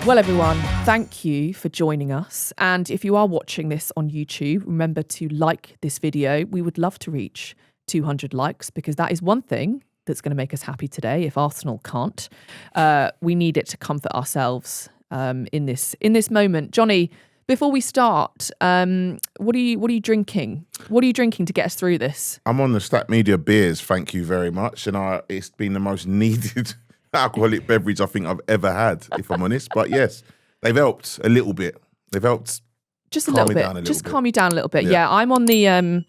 Well, everyone, thank you for joining us. And if you are watching this on YouTube, remember to like this video. We would love to reach 200 likes because that is one thing that's going to make us happy today. If Arsenal can't, we need it to comfort ourselves in this moment. Jonny, before we start, what are you drinking? What are you drinking to get us through this? I'm on the Stat Media beers, thank you very much. And it's been the most needed alcoholic beverage I think I've ever had, if I'm honest. But yes, they've helped a little bit. They've helped just a little bit. Just calm you down a little bit. Yeah, I'm on the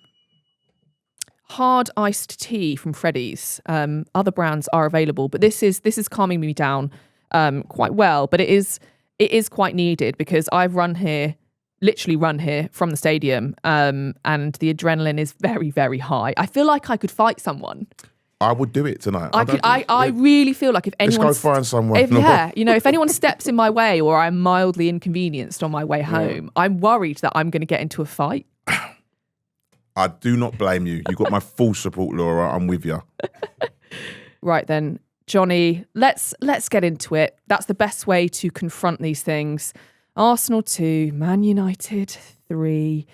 hard iced tea from Freddy's. Other brands are available, but this is calming me down quite well. But it is quite needed because I've literally run here from the stadium, and the adrenaline is very, very high. I feel like I could fight someone. I would do it tonight. I really feel like if anyone... Let's go find someone. If anyone steps in my way or I'm mildly inconvenienced on my way home, I'm worried that I'm going to get into a fight. I do not blame you. You got my full support, Laura. I'm with you. Right then, Jonny, let's get into it. That's the best way to confront these things. Arsenal 2, Man United 3.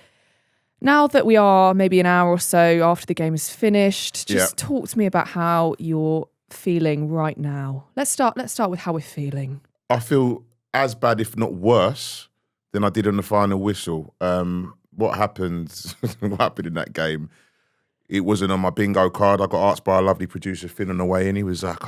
Now that we are maybe an hour or so after the game is finished, just talk to me about how you're feeling right now. Let's start with how we're feeling. I feel as bad, if not worse, than I did on the final whistle. What happened in that game? It wasn't on my bingo card. I got asked by a lovely producer, Finn, on the way in. He was like,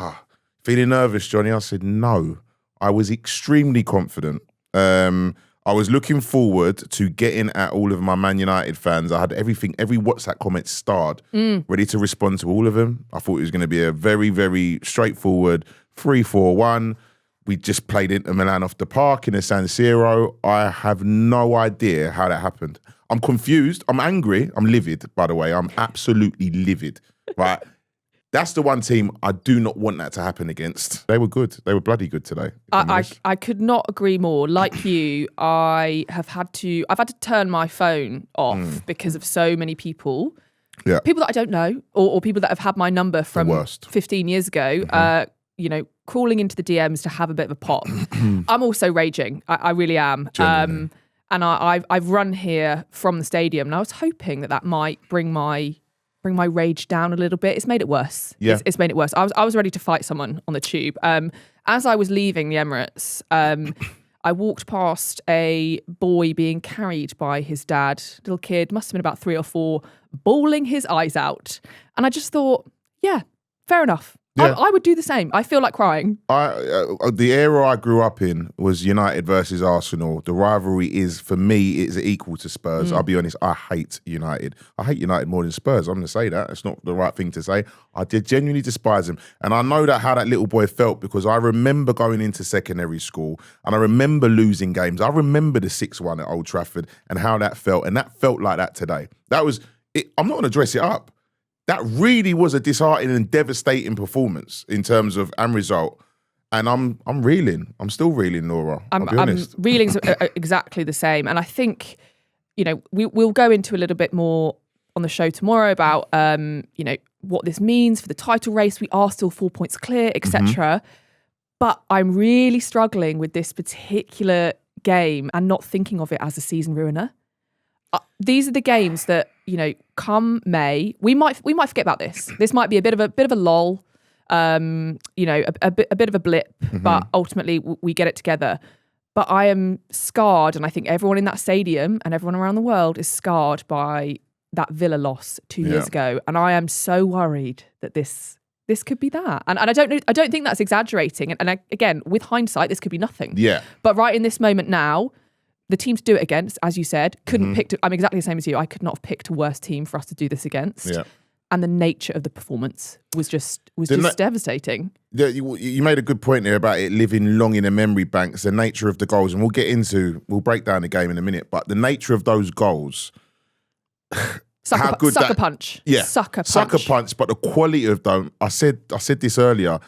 feeling nervous, Jonny? I said, no. I was extremely confident. I was looking forward to getting at all of my Man United fans. I had every WhatsApp comment starred, ready to respond to all of them. I thought it was going to be a very, very straightforward 3-4-1. We just played Inter Milan off the park in the San Siro. I have no idea how that happened. I'm confused. I'm angry. I'm livid, by the way. I'm absolutely livid, right? That's the one team I do not want that to happen against. They were good. They were bloody good today. I could not agree more. Like you, I've had to turn my phone off because of so many people. Yeah. People that I don't know or people that have had my number from 15 years ago, crawling into the DMs to have a bit of a pop. I'm also raging. I really am. And I've run here from the stadium and I was hoping that might bring my rage down a little bit. It's made it worse. Yeah. It's made it worse. I was ready to fight someone on the tube. As I was leaving the Emirates, I walked past a boy being carried by his dad, little kid, must have been about 3 or 4, bawling his eyes out. And I just thought, yeah, fair enough. Yeah. I would do the same. I feel like crying. The era I grew up in was United versus Arsenal. The rivalry is, for me, it's equal to Spurs. I'll be honest, I hate United. I hate United more than Spurs. I'm going to say that. It's not the right thing to say. I did genuinely despise them. And I know how that little boy felt because I remember going into secondary school and I remember losing games. I remember the 6-1 at Old Trafford and how that felt. And that felt like that today. That was it. I'm not going to dress it up. That really was a disheartening and devastating performance in terms of and result. And I'm reeling. I'm still reeling, Laura. I'll be honest. Reeling's exactly the same. And I think, we'll go into a little bit more on the show tomorrow about, what this means for the title race. We are still 4 points clear, etc. But I'm really struggling with this particular game and not thinking of it as a season ruiner. These are the games that, come May, we might forget about this. This might be a bit of a lull, a bit of a blip, but ultimately we get it together. But I am scarred, and I think everyone in that stadium and everyone around the world is scarred by that Villa loss 2 years ago. And I am so worried that this could be that. And I don't think that's exaggerating. And again, with hindsight, this could be nothing. Yeah. But right in this moment now, the team to do it against, as you said, couldn't pick. I'm exactly the same as you. I could not have picked a worse team for us to do this against. Yeah. And the nature of the performance was just devastating. Yeah, you made a good point there about it living long in the memory banks. The nature of the goals, and we'll break down the game in a minute. But the nature of those goals, sucker punch. Yeah, sucker punch. But the quality of them, I said this earlier.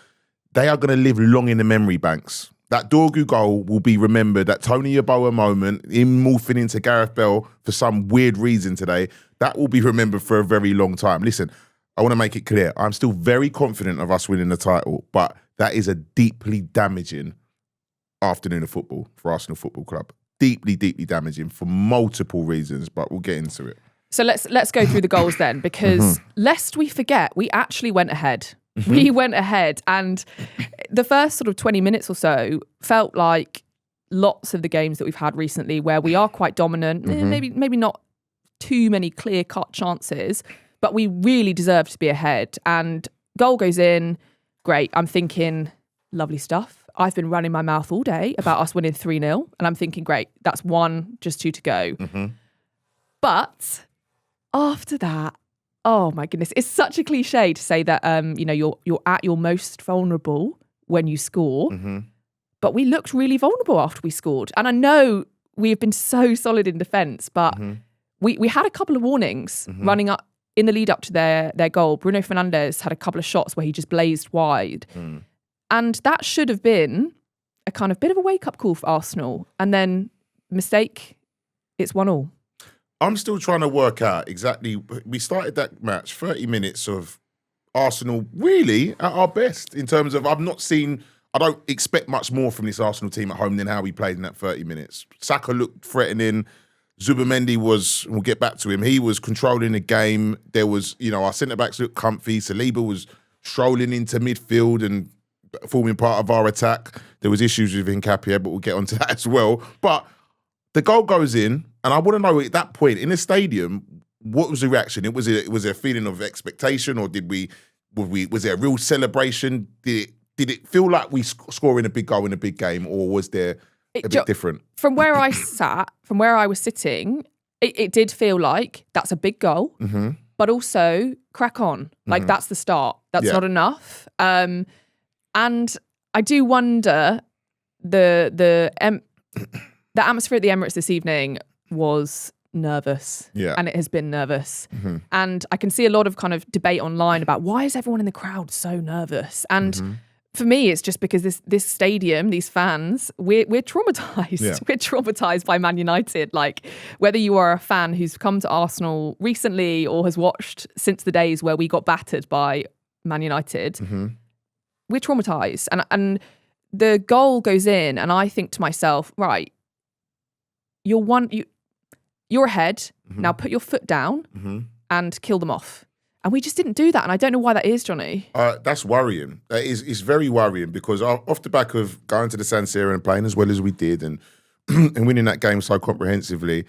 They are going to live long in the memory banks. That Dorgu goal will be remembered, that Tony Yeboah moment, him morphing into Gareth Bale for some weird reason today, that will be remembered for a very long time. Listen, I want to make it clear, I'm still very confident of us winning the title, but that is a deeply damaging afternoon of football for Arsenal Football Club. Deeply, deeply damaging for multiple reasons, but we'll get into it. So let's go through the goals then, because lest we forget, we actually went ahead. We went ahead, and the first sort of 20 minutes or so felt like lots of the games that we've had recently where we are quite dominant, maybe not too many clear-cut chances, but we really deserve to be ahead. And goal goes in, great. I'm thinking, lovely stuff. I've been running my mouth all day about us winning 3-0, and I'm thinking, great, that's one, just two to go. But after that, oh my goodness, it's such a cliche to say that you're at your most vulnerable when you score. But we looked really vulnerable after we scored. And I know we've been so solid in defence, but we had a couple of warnings running up in the lead up to their goal. Bruno Fernandes had a couple of shots where he just blazed wide. And that should have been a kind of bit of a wake-up call for Arsenal. And then, mistake, it's 1-1. I'm still trying to work out exactly. We started that match, 30 minutes of Arsenal really at our best in terms of I don't expect much more from this Arsenal team at home than how we played in that 30 minutes. Saka looked threatening. Zubimendi we'll get back to him, he was controlling the game. There was, our centre-backs looked comfy. Saliba was strolling into midfield and forming part of our attack. There was issues with Nkapia, but we'll get onto that as well. But the goal goes in, and I want to know at that point in the stadium, what was the reaction? Was it a feeling of expectation, or was there a real celebration? Did it feel like we scoring a big goal in a big game, or was there a bit different? From where I sat, from where I was sitting, it did feel like that's a big goal, but also crack on. Like that's the start. That's not enough. And I do wonder the atmosphere at the Emirates this evening was nervous, and it has been nervous. And I can see a lot of kind of debate online about why is everyone in the crowd so nervous? And for me, it's just because this stadium, these fans, we're traumatized. Yeah. We're traumatized by Man United. Like whether you are a fan who's come to Arsenal recently or has watched since the days where we got battered by Man United, we're traumatized. And the goal goes in, and I think to myself, right, you're ahead. Now put your foot down and kill them off. And we just didn't do that. And I don't know why that is, Jonny. That's worrying. It's very worrying because off the back of going to the San Siro and playing as well as we did and winning that game so comprehensively,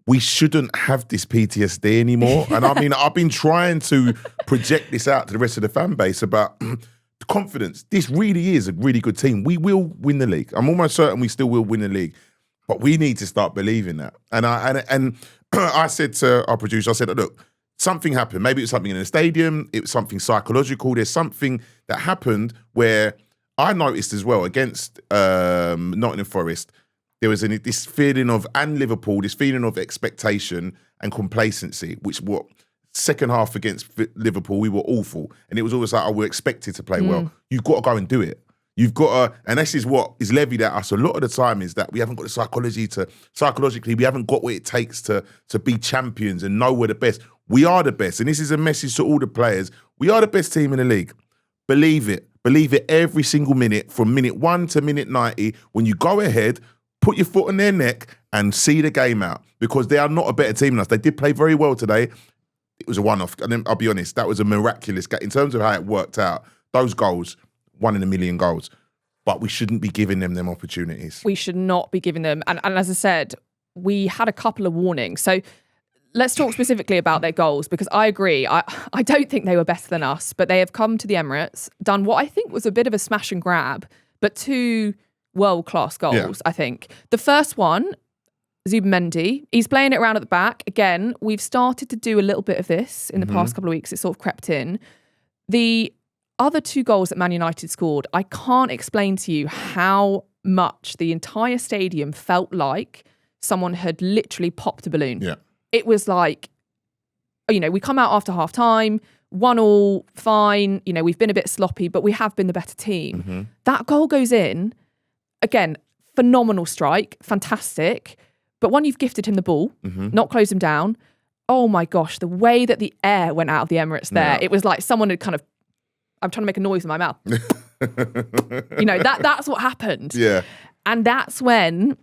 we shouldn't have this PTSD anymore. And I mean, I've been trying to project this out to the rest of the fan base about confidence. This really is a really good team. We will win the league. I'm almost certain we still will win the league. But we need to start believing that. And I said to our producer, I said, look, something happened. Maybe it was something in the stadium. It was something psychological. There's something that happened where I noticed as well against Nottingham Forest, there was this feeling of, and Liverpool, this feeling of expectation and complacency, which second half against Liverpool, we were awful. And it was always like, we're expected to play well. You've got to go and do it. You've got to, and this is what is levied at us a lot of the time, is that we haven't got the psychologically, we haven't got what it takes to be champions and know we're the best. We are the best. And this is a message to all the players. We are the best team in the league. Believe it. Believe it every single minute, from minute 1 to minute 90. When you go ahead, put your foot on their neck and see the game out, because they are not a better team than us. They did play very well today. It was a one-off. And then I'll be honest, that was a miraculous game. In terms of how it worked out, those goals, 1 in a million goals. But we shouldn't be giving them opportunities. We should not be giving them. And as I said, we had a couple of warnings. So let's talk specifically about their goals, because I agree. I don't think they were better than us, but they have come to the Emirates, done what I think was a bit of a smash and grab, but 2 world-class goals, I think. The first one, Zubimendi, he's playing it around at the back. Again, we've started to do a little bit of this in the past couple of weeks. It sort of crept in. The other 2 goals that Man United scored, I can't explain to you how much the entire stadium felt like someone had literally popped a balloon. Yeah. It was like, we come out after half time, 1-1, fine, we've been a bit sloppy, but we have been the better team. That goal goes in, again, phenomenal strike, fantastic, but when you've gifted him the ball, not closed him down, oh my gosh, the way that the air went out of the Emirates there, it was like someone had kind of, I'm trying to make a noise in my mouth. That's what happened. Yeah. And that's when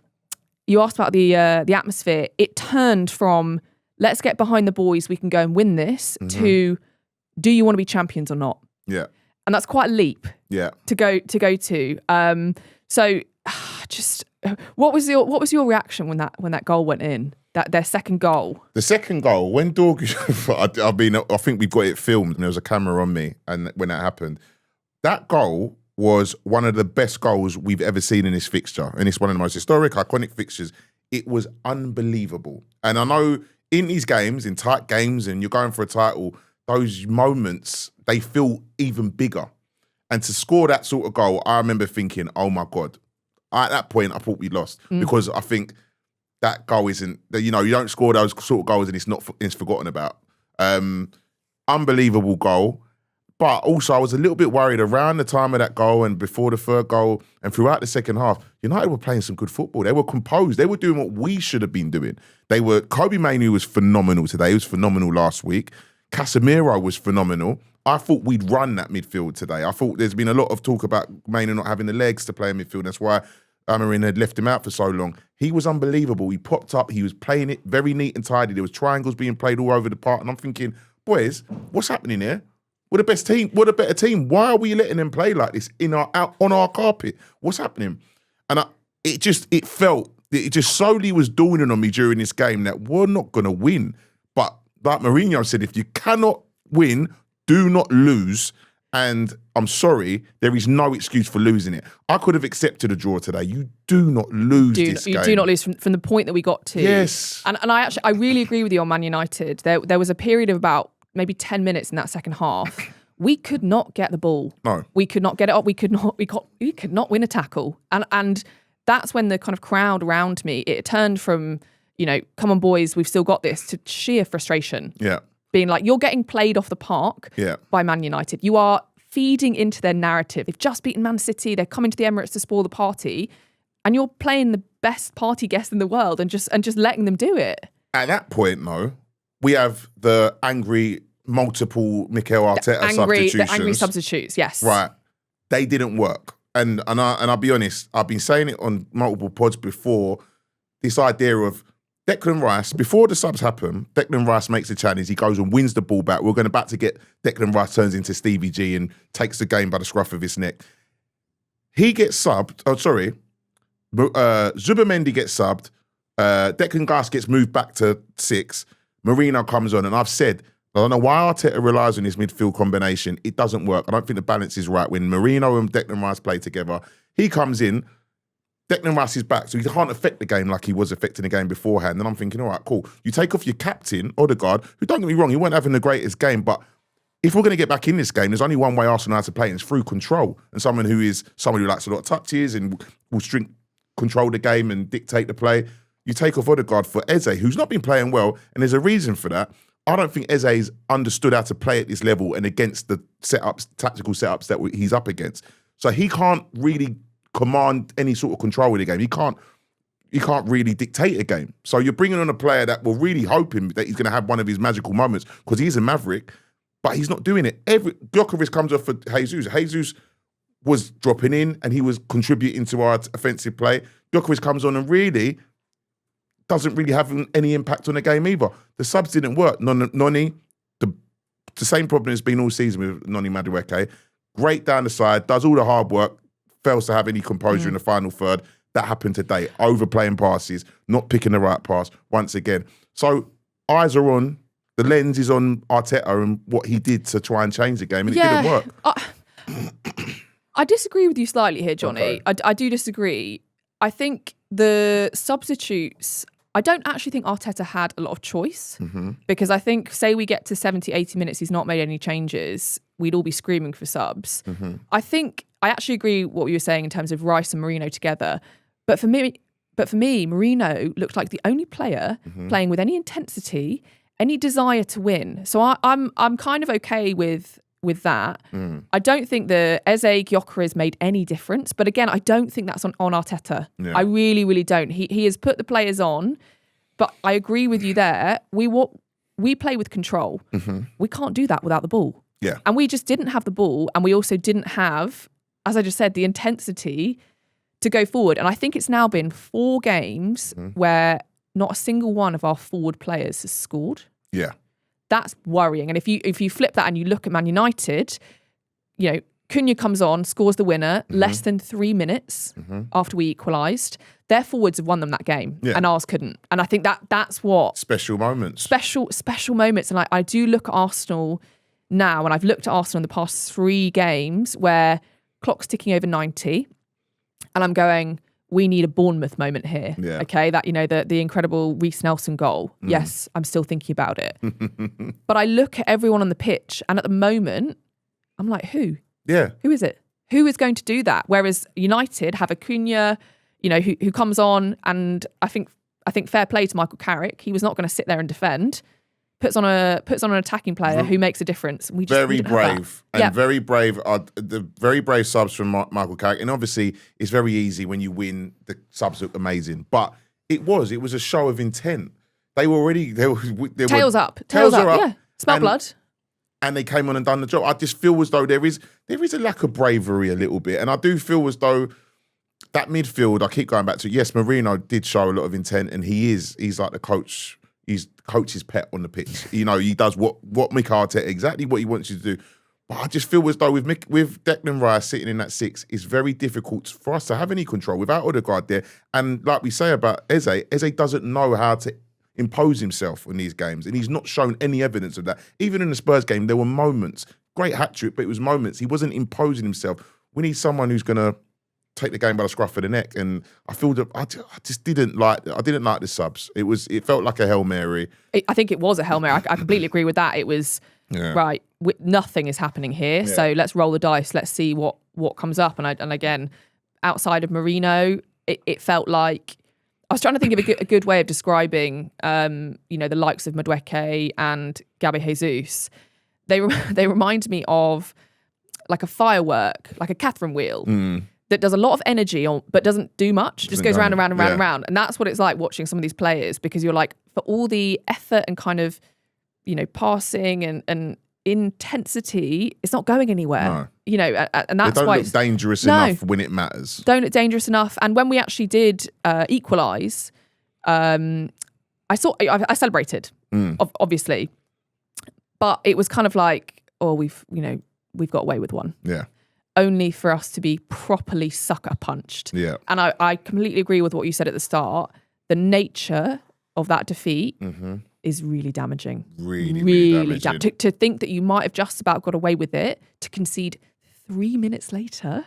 you asked about the atmosphere. It turned from let's get behind the boys, we can go and win this, to do you want to be champions or not? Yeah. And that's quite a leap. Yeah. To go to. So just what was your reaction when that goal went in? Their second goal. The second goal, when Dorgu, I think we've got it filmed and there was a camera on me and when that happened. That goal was one of the best goals we've ever seen in this fixture. And it's one of the most historic, iconic fixtures. It was unbelievable. And I know in these games, in tight games, and you're going for a title, those moments, they feel even bigger. And to score that sort of goal, I remember thinking, oh my God. At that point, I thought we lost because I think that goal isn't, you don't score those sort of goals and it's forgotten about. Unbelievable goal. But also, I was a little bit worried around the time of that goal and before the third goal and throughout the second half. United were playing some good football. They were composed. They were doing what we should have been doing. Kobe Mainoo was phenomenal today. He was phenomenal last week. Casemiro was phenomenal. I thought we'd run that midfield today. I thought there's been a lot of talk about Mainoo not having the legs to play in midfield. That's why Amarin had left him out for so long. He was unbelievable. He popped up. He was playing it very neat and tidy. There was triangles being played all over the park. And I'm thinking, boys, what's happening here? We're the best team. We're the better team. Why are we letting them play like this on our carpet? What's happening? And it just slowly was dawning on me during this game that we're not going to win. But like Mourinho said, if you cannot win, do not lose. And I'm sorry, there is no excuse for losing it. I could have accepted a draw today. You do not lose this game. You do not lose from the point that we got to. Yes. And I really agree with you on Man United. There was a period of about maybe 10 minutes in that second half. We could not get the ball. No. We could not get it up. We could not win a tackle. And that's when the kind of crowd around me, it turned from, come on boys, we've still got this, to sheer frustration. Yeah. Being like, you're getting played off the park by Man United. You are feeding into their narrative. They've just beaten Man City. They're coming to the Emirates to spoil the party. And you're playing the best party guest in the world and just letting them do it. At that point, though, we have the angry multiple Mikel Arteta substitutions. The angry substitutes, yes. Right. They didn't work. And I'll be honest, I've been saying it on multiple pods before, this idea of Declan Rice, before the subs happen, Declan Rice makes a challenge. He goes and wins the ball back. We're about to get Declan Rice turns into Stevie G and takes the game by the scruff of his neck. He gets subbed. Oh, sorry. Zubimendi gets subbed. Declan Rice gets moved back to 6. Marino comes on. And I've said, I don't know why Arteta relies on his midfield combination. It doesn't work. I don't think the balance is right. When Marino and Declan Rice play together, he comes in, Declan Rice is back, so he can't affect the game like he was affecting the game beforehand. And I'm thinking, all right, cool. You take off your captain, Odegaard, who, don't get me wrong, he weren't having the greatest game, but if we're going to get back in this game, there's only one way Arsenal has to play, and it's through control. And someone who likes a lot of touches and will control the game and dictate the play. You take off Odegaard for Eze, who's not been playing well, and there's a reason for that. I don't think Eze's understood how to play at this level and against the tactical setups that he's up against. So he can't really command any sort of control in the game. He can't really dictate a game. So you're bringing on a player that will really hope him that he's going to have one of his magical moments because he's a maverick, but he's not doing it. Gyökeres comes off for Jesus. Jesus was dropping in and he was contributing to our offensive play. Gyökeres comes on and really doesn't really have any impact on the game either. The subs didn't work. Noni, the same problem has been all season with Noni Madueke. Great down the side, does all the hard work, fails to have any composure in the final third. That happened today. Overplaying passes, not picking the right pass once again. So eyes are on, the lens is on Arteta and what he did to try and change the game, and it didn't work. I disagree with you slightly here, Jonny. Okay. I do disagree. I think the substitutes, I don't actually think Arteta had a lot of choice because I think, say we get to 70, 80 minutes, he's not made any changes, we'd all be screaming for subs. I think, I actually agree with what you were saying in terms of Rice and Marino together. But for me, Marino looked like the only player playing with any intensity, any desire to win. So I'm kind of okay with that. I don't think the Eze Gyökeres made any difference. But again, I don't think that's on Arteta. Yeah. I really, really don't. He has put the players on. But I agree with you there. We play with control. We can't do that without the ball. Yeah. And we just didn't have the ball. And we also didn't have as I just said, the intensity to go forward. And I think it's now been 4 games where not a single one of our forward players has scored. Yeah. That's worrying. And if you flip that and you look at Man United, you know, Cunha comes on, scores the winner less than 3 minutes after we equalised. Their forwards have won them that game, and ours couldn't. And I think that's what special moments. Special moments. And I do look at Arsenal now, and I've looked at Arsenal in the past 3 games where clock's ticking over 90, and I'm going, we need a Bournemouth moment here. Yeah. Okay, that, you know, the incredible Reece Nelson goal. Yes, I'm still thinking about it. But I look at everyone on the pitch, and at the moment, I'm like, who? Yeah. Who is it? Who is going to do that? Whereas United have a Cunha, you know, who comes on, and I think fair play to Michael Carrick. He was not going to sit there and defend. Puts on an attacking player who makes a difference. We just very brave and very brave are the very brave subs from Michael Carrick. And obviously, it's very easy when you win. The subs look amazing, but it was a show of intent. They were already tails up. Yeah, smell blood. And they came on and done the job. I just feel as though there is a lack of bravery a little bit. And I do feel as though that midfield, I keep going back to, yes, Marino did show a lot of intent, and he's like the coach. He's the coach's pet on the pitch. You know, he does what Mikel Arteta, exactly what he wants you to do. But I just feel as though with Declan Rice sitting in that 6, it's very difficult for us to have any control without Odegaard there. And like we say about Eze doesn't know how to impose himself in these games, and he's not shown any evidence of that. Even in the Spurs game, there were moments, great hat-trick, but it was moments. He wasn't imposing himself. We need someone who's going to take the game by the scruff of the neck, and I feel that I just didn't like the subs. It felt like a Hail Mary. I think it was a Hail Mary. I completely agree with that. It was, right, nothing is happening here, so let's roll the dice. Let's see what comes up. And again, outside of Marino, it felt like, I was trying to think of a good way of describing, you know, the likes of Madueke and Gabriel Jesus. They remind me of like a firework, like a Catherine wheel that does a lot of energy but doesn't do much. Just goes round and round and round and round. And that's what it's like watching some of these players, because you're like, for all the effort and kind of, you know, passing and intensity, it's not going anywhere. No. You know, and that's why it's dangerous enough when it matters. Don't look dangerous enough. And when we actually did equalise, I celebrated, obviously, but it was kind of like, oh, we've got away with one. Yeah. Only for us to be properly sucker punched. Yeah. And I completely agree with what you said at the start. The nature of that defeat is really damaging. Really damaging. To think that you might have just about got away with it, to concede 3 minutes later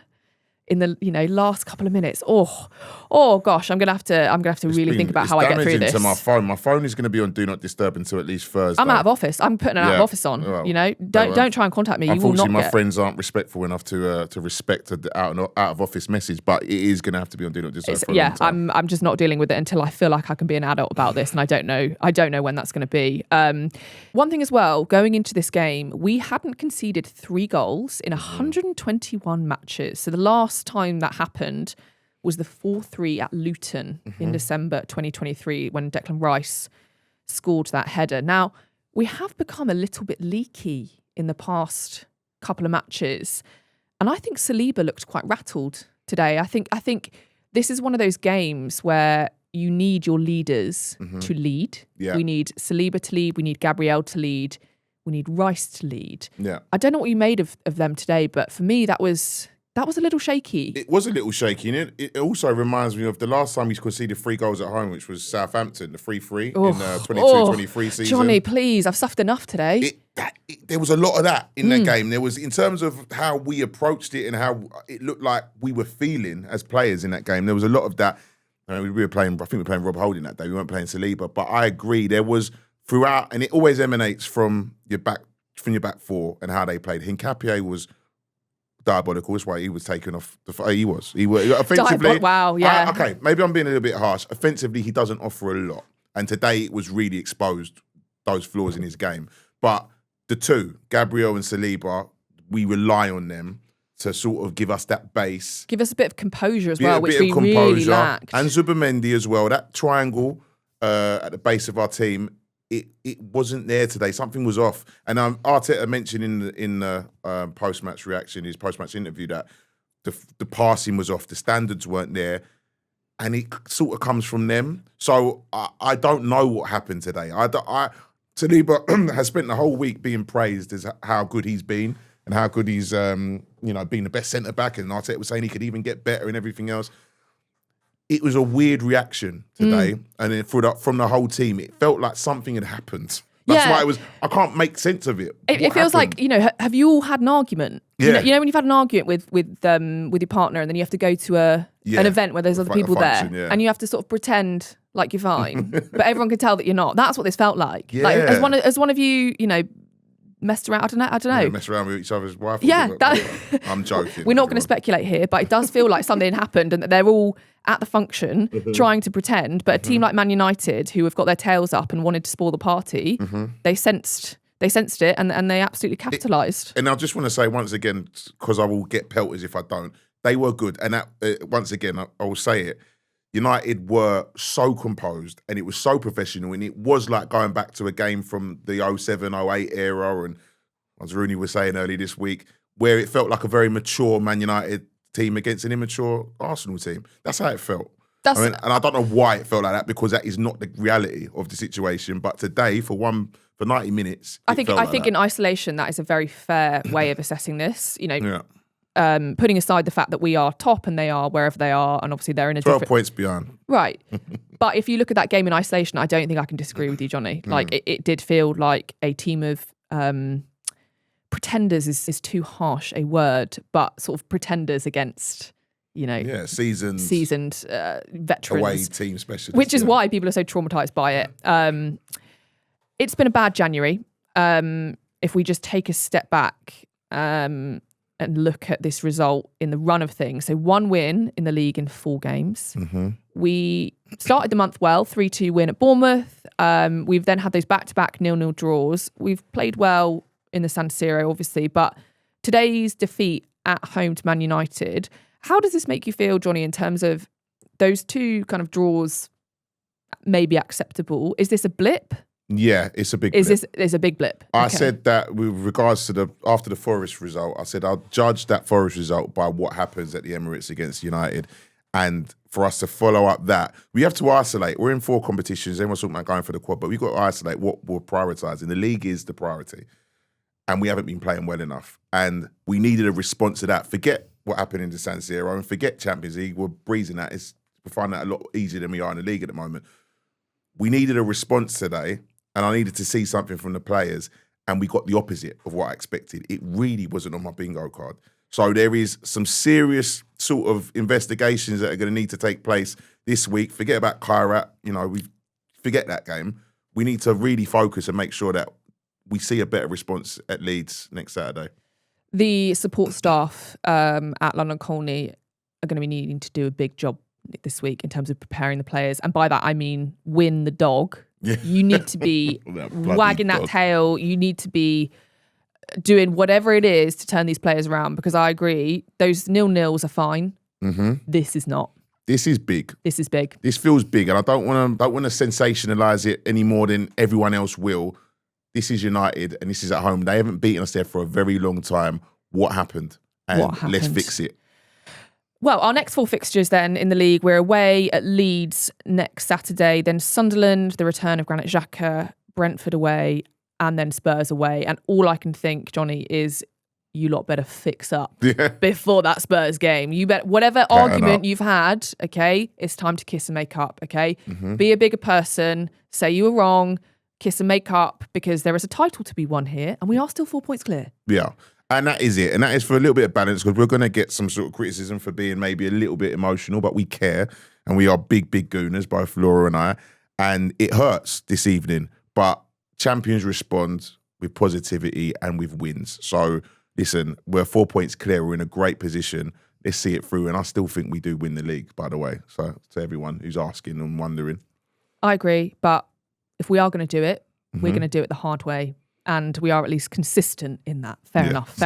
in the, you know, last couple of minutes. Oh gosh, I'm gonna have to really think about how I get through this. To my phone. My phone is going to be on Do Not Disturb until at least Thursday. I'm out of office. I'm putting an out of office on. Well, you know, don't try and contact me. You will not Unfortunately, my friends aren't respectful enough to respect the out of office message. But it is going to have to be on Do Not Disturb. I'm just not dealing with it until I feel like I can be an adult about this, and I don't know when that's going to be. One thing as well, going into this game, we hadn't conceded 3 goals in 121 matches. So the last time that happened was the 4-3 at Luton in December 2023 when Declan Rice scored that header. Now, we have become a little bit leaky in the past couple of matches, and I think Saliba looked quite rattled today. I think this is one of those games where you need your leaders to lead. Yeah. We need Saliba to lead, we need Gabriel to lead, we need Rice to lead. Yeah. I don't know what you made of them today, but for me that was a little shaky. It was a little shaky. And it also reminds me of the last time we conceded 3 goals at home, which was Southampton, the 3-3 in the 22-23 season. Jonny, please, I've suffered enough today. There was a lot of that in that game. There was, in terms of how we approached it and how it looked like we were feeling as players in that game, there was a lot of that. I think we were playing Rob Holding that day. We weren't playing Saliba. But I agree, there was throughout, and it always emanates from your back 4 and how they played. Hincapié was diabolical. That's why he was taken off. He was offensively. Wow, yeah. Okay, maybe I'm being a little bit harsh. Offensively, he doesn't offer a lot, and today it was really exposed those flaws in his game. But the 2, Gabriel and Saliba, we rely on them to sort of give us that base, give us a bit of composure as well, which we really lacked. And Zubimendi as well. That triangle at the base of our team. It wasn't there today. Something was off. And Arteta mentioned in the post-match reaction, his post-match interview, that the passing was off, the standards weren't there, and it sort of comes from them. So I don't know what happened today. Saliba has spent the whole week being praised as how good he's been and how good he's been the best centre back, and Arteta was saying he could even get better and everything else. It was a weird reaction today, and then from the whole team, it felt like something had happened. That's why it was. I can't make sense of it. It feels like, have you all had an argument? Yeah. You know when you've had an argument with your partner, and then you have to go to an event where there's other people there, and you have to sort of pretend like you're fine, but everyone can tell that you're not. That's what this felt like. Yeah. Like as one of you, messed around. I don't know. Yeah, mess around with each other's wife. Yeah, I'm joking. We're not going to speculate here, but it does feel like something happened, and that they're all at the function trying to pretend. But a team like Man United, who have got their tails up and wanted to spoil the party, they sensed it, and they absolutely capitalised. And I just want to say once again, because I will get pelters if I don't, they were good. And that once again, I will say it, United were so composed and it was so professional, and it was like going back to a game from the 07-08 era, and as Rooney was saying earlier this week, where it felt like a very mature Man United team against an immature Arsenal team. That's how it felt. And I don't know why it felt like that, because that is not the reality of the situation. But today, for 90 minutes, I think in isolation, that is a very fair way of assessing this. Putting aside the fact that we are top and they are wherever they are, and obviously they're in a 12 points behind. Right. But if you look at that game in isolation, I don't think I can disagree with you, Jonny. Like, it did feel like a team of pretenders is too harsh a word, but sort of pretenders against, seasoned veterans. Away team specialists. Which is why people are so traumatised by it. It's been a bad January. If we just take a step back and look at this result in the run of things. So 1 win in the league in 4 games. We started the month well, 3-2 win at Bournemouth. We've then had those back-to-back 0-0 draws. We've played well in the San Siro, obviously, but today's defeat at home to Man United, how does this make you feel, Jonny, in terms of those 2 kind of draws may be acceptable? Is this a blip? Yeah, it's a big blip. It's a big blip? I said that with regards to after the Forest result, I said I'll judge that Forest result by what happens at the Emirates against United. And for us to follow up that, we have to isolate. We're in 4 competitions. Everyone's talking about going for the quad, but we've got to isolate what we're prioritising. The league is the priority. And we haven't been playing well enough. And we needed a response to that. Forget what happened in the San Siro and forget Champions League. We're breezing that. We're finding that a lot easier than we are in the league at the moment. We needed a response today. And I needed to see something from the players, and we got the opposite of what I expected. It really wasn't on my bingo card. So there is some serious sort of investigations that are going to need to take place this week. Forget about Kairat, we forget that game. We need to really focus and make sure that we see a better response at Leeds next Saturday. The support staff at London Colney are going to be needing to do a big job this week in terms of preparing the players. And by that, I mean win the dog. Yeah. You need to be wagging that tail. You need to be doing whatever it is to turn these players around, because I agree, those 0-0s are fine. This is not. This is big. This is big. This feels big, and I don't want to sensationalise it any more than everyone else will. This is United, and this is at home. They haven't beaten us there for a very long time. What happened? Let's fix it. Well, our next 4 fixtures then in the league, we're away at Leeds next Saturday, then Sunderland, the return of Granit Xhaka, Brentford away, and then Spurs away. And all I can think, Jonny, is you lot better fix up before that Spurs game. You bet whatever argument you've had, okay, it's time to kiss and make up, okay? Be a bigger person, say you were wrong, kiss and make up, because there is a title to be won here, and we are still 4 points clear. Yeah. And that is it. And that is for a little bit of balance, because we're going to get some sort of criticism for being maybe a little bit emotional, but we care. And we are big, big gooners, both Laura and I. And it hurts this evening. But champions respond with positivity and with wins. So, listen, we're 4 points clear. We're in a great position. Let's see it through. And I still think we do win the league, by the way. So, to everyone who's asking and wondering. I agree. But if we are going to do it, we're going to do it the hard way. And we are at least consistent in that. Fair enough.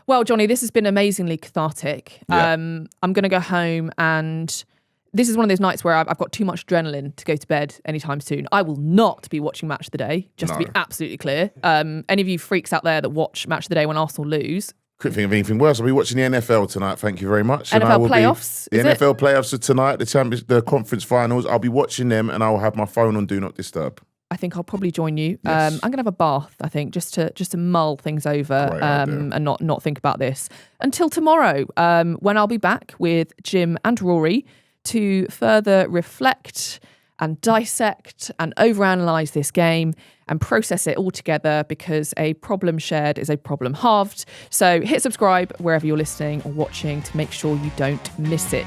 Well, Jonny, this has been amazingly cathartic. Yeah. I'm going to go home, and this is one of those nights where I've got too much adrenaline to go to bed anytime soon. I will not be watching Match of the Day, just to be absolutely clear. Any of you freaks out there that watch Match of the Day when Arsenal lose, Couldn't think of anything worse. I'll be watching the NFL tonight. Thank you very much. And NFL playoffs. The NFL playoffs are tonight. The conference finals. I'll be watching them, and I'll have my phone on Do Not Disturb. I think I'll probably join you. Yes. I'm gonna have a bath. I think just to mull things over and not think about this until tomorrow, when I'll be back with Jim and Rory to further reflect and dissect and overanalyze this game and process it all together, because a problem shared is a problem halved. So hit subscribe wherever you're listening or watching to make sure you don't miss it.